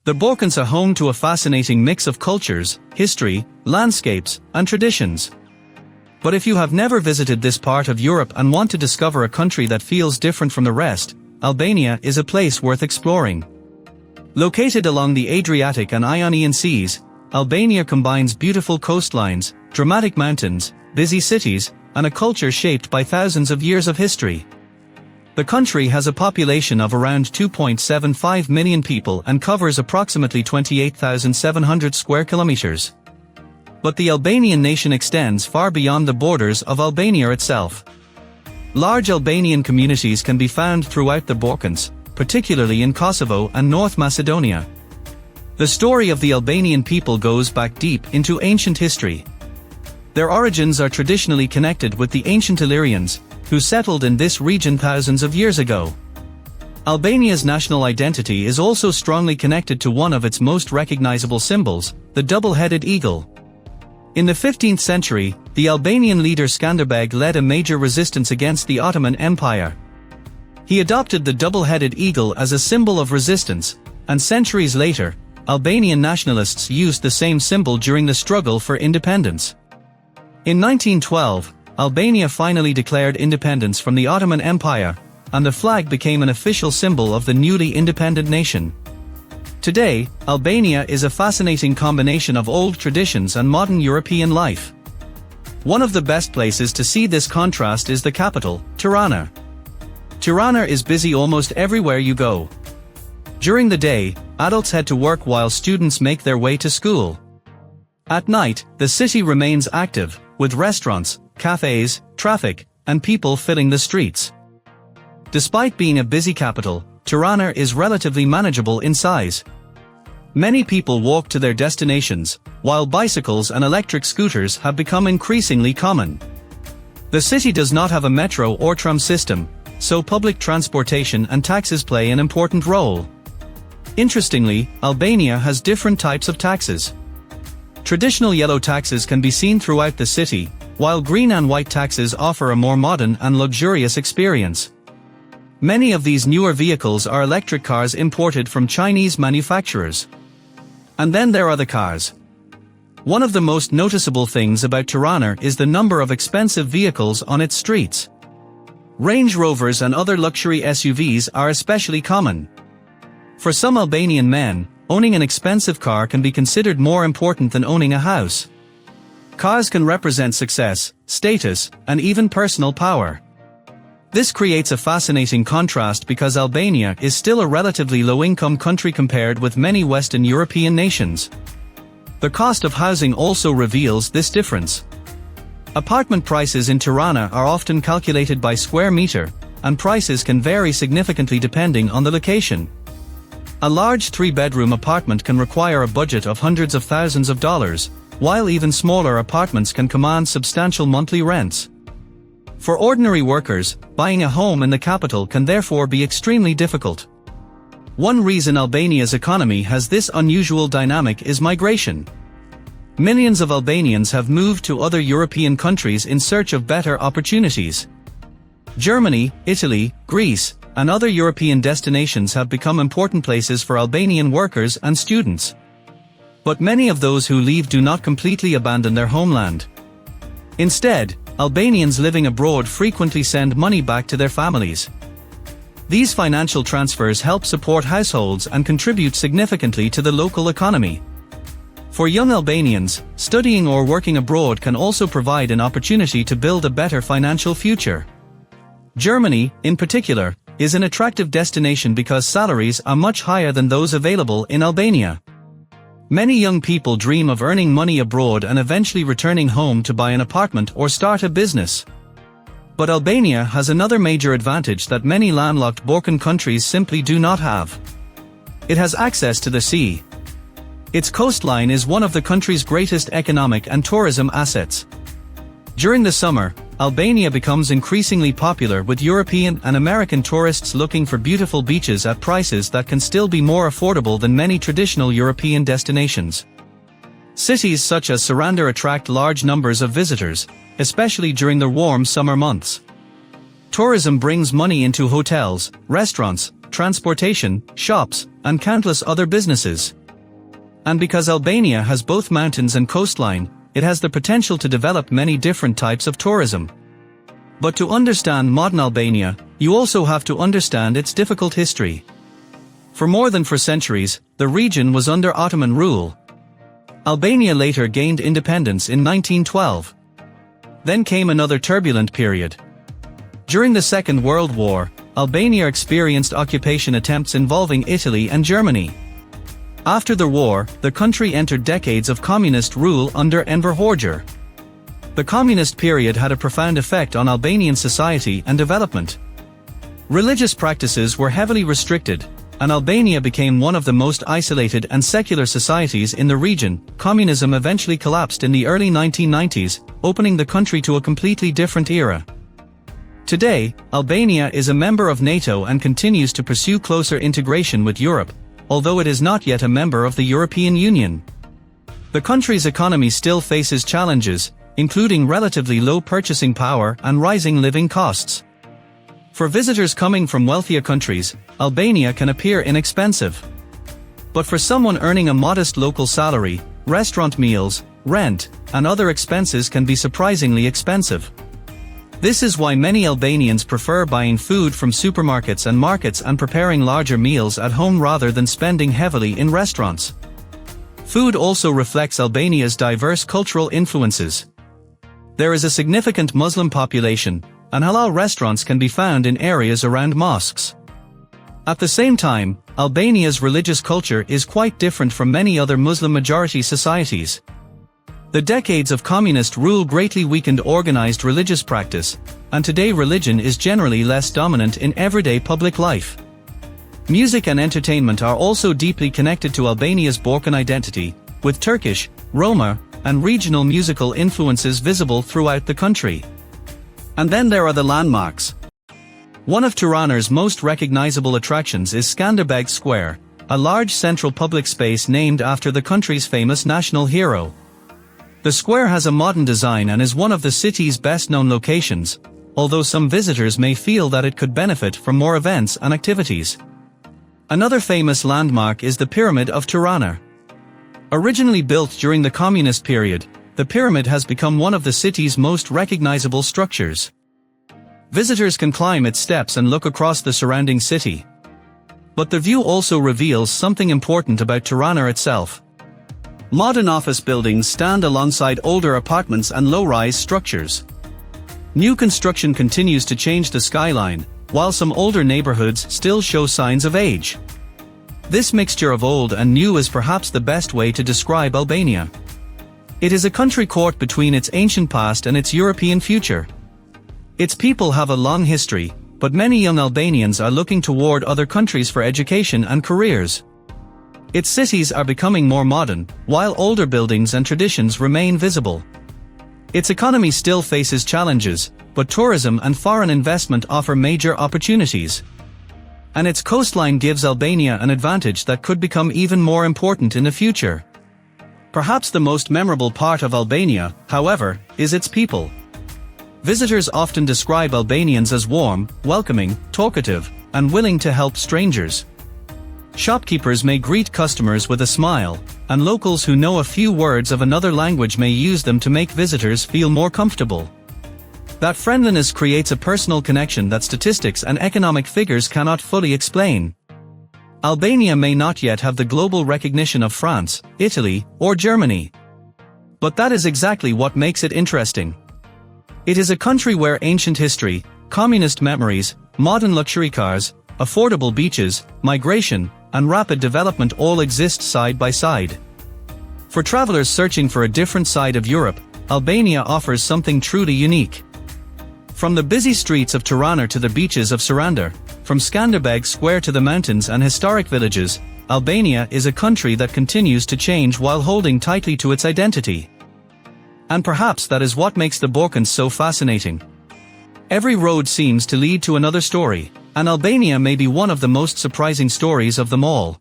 The Balkans are home to a fascinating mix of cultures, history, landscapes, and traditions. But if you have never visited this part of Europe and want to discover a country that feels different from the rest, Albania is a place worth exploring. Located along the Adriatic and Ionian seas, Albania combines beautiful coastlines, dramatic mountains, busy cities, and a culture shaped by thousands of years of history. The country has a population of around 2.75 million people and covers approximately 28,700 square kilometers. But the Albanian nation extends far beyond the borders of Albania itself. Large Albanian communities can be found throughout the Balkans, particularly in Kosovo and North Macedonia. The story of the Albanian people goes back deep into ancient history. Their origins are traditionally connected with the ancient Illyrians, who settled in this region thousands of years ago. Albania's national identity is also strongly connected to one of its most recognizable symbols, the double-headed eagle. In the 15th century, the Albanian leader Skanderbeg led a major resistance against the Ottoman Empire. He adopted the double-headed eagle as a symbol of resistance, and centuries later, Albanian nationalists used the same symbol during the struggle for independence. In 1912, Albania finally declared independence from the Ottoman Empire, and the flag became an official symbol of the newly independent nation. Today, Albania is a fascinating combination of old traditions and modern European life. One of the best places to see this contrast is the capital, Tirana. Tirana is busy almost everywhere you go. During the day, adults head to work while students make their way to school. At night, the city remains active, with restaurants, cafes, traffic, and people filling the streets. Despite being a busy capital, Tirana is relatively manageable in size. Many people walk to their destinations, while bicycles and electric scooters have become increasingly common. The city does not have a metro or tram system, so public transportation and taxis play an important role. Interestingly, Albania has different types of taxes. Traditional yellow taxis can be seen throughout the city, while green and white taxis offer a more modern and luxurious experience. Many of these newer vehicles are electric cars imported from Chinese manufacturers. And then there are the cars. One of the most noticeable things about Tirana is the number of expensive vehicles on its streets. Range Rovers and other luxury SUVs are especially common. For some Albanian men, owning an expensive car can be considered more important than owning a house. Cars can represent success, status, and even personal power. This creates a fascinating contrast because Albania is still a relatively low-income country compared with many Western European nations. The cost of housing also reveals this difference. Apartment prices in Tirana are often calculated by square meter, and prices can vary significantly depending on the location. A large 3-bedroom apartment can require a budget of hundreds of thousands of dollars, while even smaller apartments can command substantial monthly rents. For ordinary workers, buying a home in the capital can therefore be extremely difficult. One reason Albania's economy has this unusual dynamic is migration. Millions of Albanians have moved to other European countries in search of better opportunities. Germany, Italy, Greece, and other European destinations have become important places for Albanian workers and students. But many of those who leave do not completely abandon their homeland. Instead, Albanians living abroad frequently send money back to their families. These financial transfers help support households and contribute significantly to the local economy. For young Albanians, studying or working abroad can also provide an opportunity to build a better financial future. Germany, in particular, is an attractive destination because salaries are much higher than those available in Albania. Many young people dream of earning money abroad and eventually returning home to buy an apartment or start a business. But Albania has another major advantage that many landlocked Balkan countries simply do not have. It has access to the sea. Its coastline is one of the country's greatest economic and tourism assets. During the summer, Albania becomes increasingly popular with European and American tourists looking for beautiful beaches at prices that can still be more affordable than many traditional European destinations. Cities such as Sarandë attract large numbers of visitors, especially during the warm summer months. Tourism brings money into hotels, restaurants, transportation, shops, and countless other businesses. And because Albania has both mountains and coastline, it has the potential to develop many different types of tourism. But to understand modern Albania, you also have to understand its difficult history. For more than 4 centuries, the region was under Ottoman rule. Albania later gained independence in 1912. Then came another turbulent period. During the Second World War, Albania experienced occupation attempts involving Italy and Germany. After the war, the country entered decades of communist rule under Enver Hoxha. The communist period had a profound effect on Albanian society and development. Religious practices were heavily restricted, and Albania became one of the most isolated and secular societies in the region. Communism eventually collapsed in the early 1990s, opening the country to a completely different era. Today, Albania is a member of NATO and continues to pursue closer integration with Europe, although it is not yet a member of the European Union. The country's economy still faces challenges, including relatively low purchasing power and rising living costs. For visitors coming from wealthier countries, Albania can appear inexpensive. But for someone earning a modest local salary, restaurant meals, rent, and other expenses can be surprisingly expensive. This is why many Albanians prefer buying food from supermarkets and markets and preparing larger meals at home rather than spending heavily in restaurants. Food also reflects Albania's diverse cultural influences. There is a significant Muslim population, and halal restaurants can be found in areas around mosques. At the same time, Albania's religious culture is quite different from many other Muslim-majority societies. The decades of communist rule greatly weakened organized religious practice, and today religion is generally less dominant in everyday public life. Music and entertainment are also deeply connected to Albania's Balkan identity, with Turkish, Roma, and regional musical influences visible throughout the country. And then there are the landmarks. One of Tirana's most recognizable attractions is Skanderbeg Square, a large central public space named after the country's famous national hero. The square has a modern design and is one of the city's best-known locations, although some visitors may feel that it could benefit from more events and activities. Another famous landmark is the Pyramid of Tirana. Originally built during the communist period, the pyramid has become one of the city's most recognizable structures. Visitors can climb its steps and look across the surrounding city. But the view also reveals something important about Tirana itself. Modern office buildings stand alongside older apartments and low-rise structures. New construction continues to change the skyline, while some older neighborhoods still show signs of age. This mixture of old and new is perhaps the best way to describe Albania. It is a country caught between its ancient past and its European future. Its people have a long history, but many young Albanians are looking toward other countries for education and careers. Its cities are becoming more modern, while older buildings and traditions remain visible. Its economy still faces challenges, but tourism and foreign investment offer major opportunities. And its coastline gives Albania an advantage that could become even more important in the future. Perhaps the most memorable part of Albania, however, is its people. Visitors often describe Albanians as warm, welcoming, talkative, and willing to help strangers. Shopkeepers may greet customers with a smile, and locals who know a few words of another language may use them to make visitors feel more comfortable. That friendliness creates a personal connection that statistics and economic figures cannot fully explain. Albania may not yet have the global recognition of France, Italy, or Germany. But that is exactly what makes it interesting. It is a country where ancient history, communist memories, modern luxury cars, affordable beaches, migration, and rapid development all exist side by side. For travelers searching for a different side of Europe, Albania offers something truly unique. From the busy streets of Tirana to the beaches of Sarandë, from Skanderbeg Square to the mountains and historic villages, Albania is a country that continues to change while holding tightly to its identity. And perhaps that is what makes the Balkans so fascinating. Every road seems to lead to another story, and Albania may be one of the most surprising stories of them all.